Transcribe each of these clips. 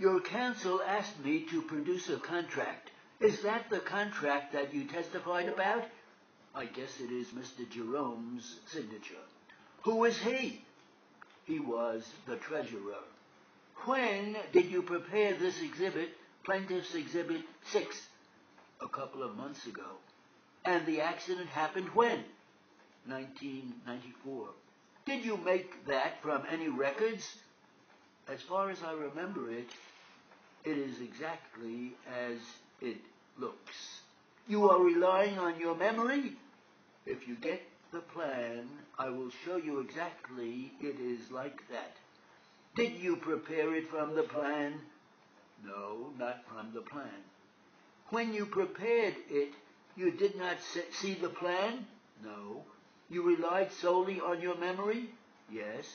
Your counsel asked me to produce a contract. Is that the contract that you testified about? I guess it is Mr. Jerome's signature. Who is he? He was the treasurer. When did you prepare this exhibit, Plaintiff's Exhibit 6? A couple of months ago. And the accident happened when? 1994. Did you make that from any records? As far as I remember it, it is exactly as it looks. You are relying on your memory? If you get the plan, I will show you exactly it is like that. Did you prepare it from the plan? No, not from the plan. When you prepared it, you did not see the plan? No. You relied solely on your memory? Yes.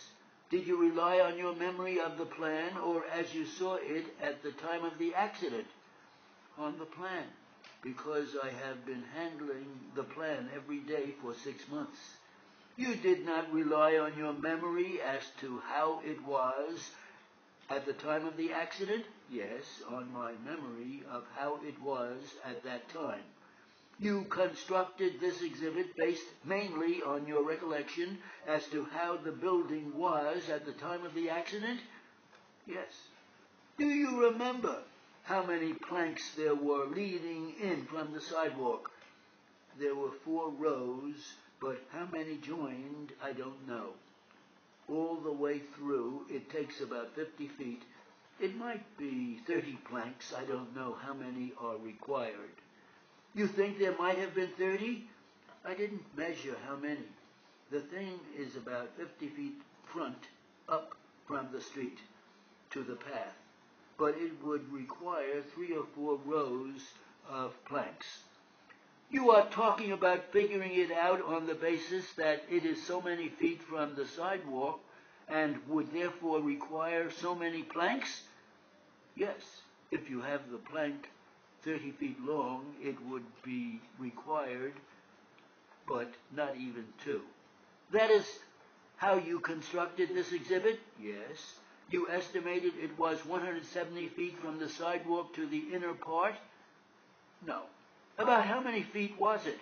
Did you rely on your memory of the plan or as you saw it at the time of the accident? On the plan, because I have been handling the plan every day for 6 months. You did not rely on your memory as to how it was at the time of the accident? Yes, on my memory of how it was at that time. You constructed this exhibit based mainly on your recollection as to how the building was at the time of the accident? Yes. Do you remember how many planks there were leading in from the sidewalk? There were 4 rows, but how many joined, I don't know. All the way through, it takes about 50 feet. It might be 30 planks. I don't know how many are required. You think there might have been 30? I didn't measure how many. The thing is about 50 feet front up from the street to the path, but it would require 3 or 4 rows of planks. You are talking about figuring it out on the basis that it is so many feet from the sidewalk and would therefore require so many planks? Yes, if you have the plank 30 feet long, it would be required, but not even 2. That is how you constructed this exhibit? Yes. You estimated it was 170 feet from the sidewalk to the inner part? No. About how many feet was it?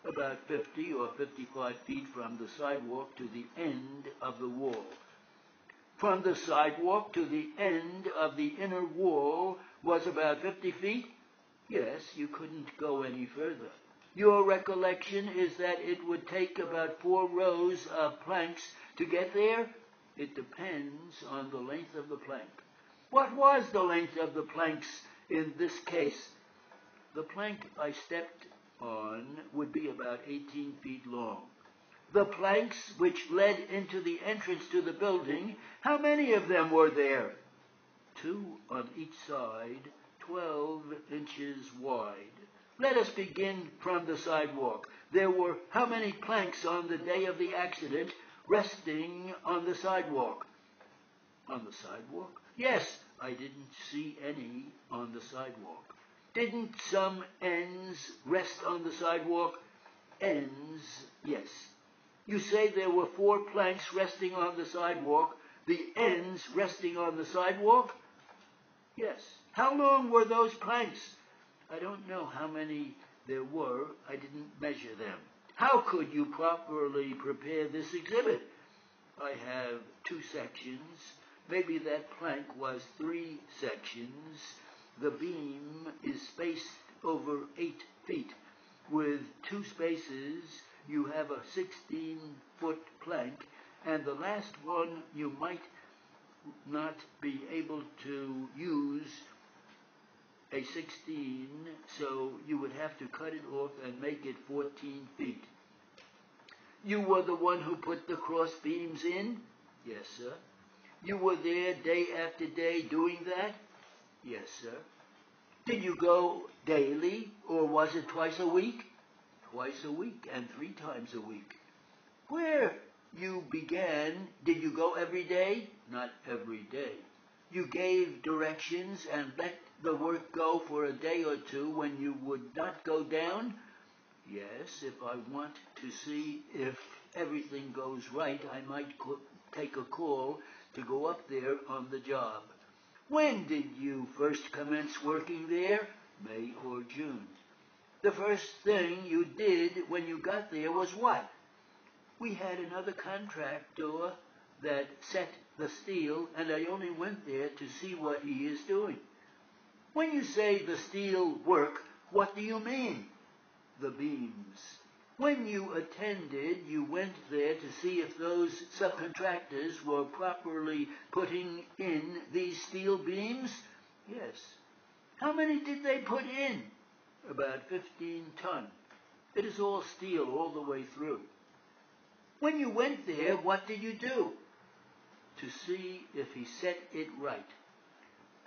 About 50 or 55 feet from the sidewalk to the end of the wall. From the sidewalk to the end of the inner wall was about 50 feet? Yes, you couldn't go any further. Your recollection is that it would take about 4 rows of planks to get there? It depends on the length of the plank. What was the length of the planks in this case? The plank I stepped on would be about 18 feet long. The planks which led into the entrance to the building, how many of them were there? 2 on each side, 12 inches wide. Let us begin from the sidewalk. There were how many planks on the day of the accident resting on the sidewalk? On the sidewalk? Yes, I didn't see any on the sidewalk. Didn't some ends rest on the sidewalk? Ends, yes. You say there were 4 planks resting on the sidewalk, the ends resting on the sidewalk? Yes. How long were those planks? I don't know how many there were. I didn't measure them. How could you properly prepare this exhibit? I have 2 sections. Maybe that plank was 3 sections. The beam is spaced over 8 feet. With 2 spaces, you have a 16-foot plank, and the last one you might not be able to use a 16, so you would have to cut it off and make it 14 feet. You were the one who put the cross beams in? Yes, sir. You were there day after day doing that? Yes, sir. Did you go daily, or was it twice a week? Twice a week and 3 times a week. Where you began, did you go every day? Not every day. You gave directions and let the work go for a day or 2 when you would not go down? Yes, if I want to see if everything goes right, I might take a call to go up there on the job. When did you first commence working there? May or June? The first thing you did when you got there was what? We had another contractor that set the steel, and I only went there to see what he is doing. When you say the steel work, what do you mean? The beams. When you attended, you went there to see if those subcontractors were properly putting in these steel beams? Yes. How many did they put in? About 15 ton. It is all steel all the way through. When you went there, what did you do? To see if he set it right.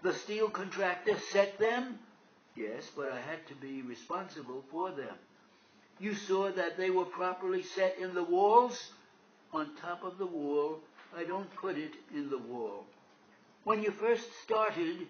The steel contractor set them? Yes, but I had to be responsible for them. You saw that they were properly set in the walls? On top of the wall. I don't put it in the wall. When you first started,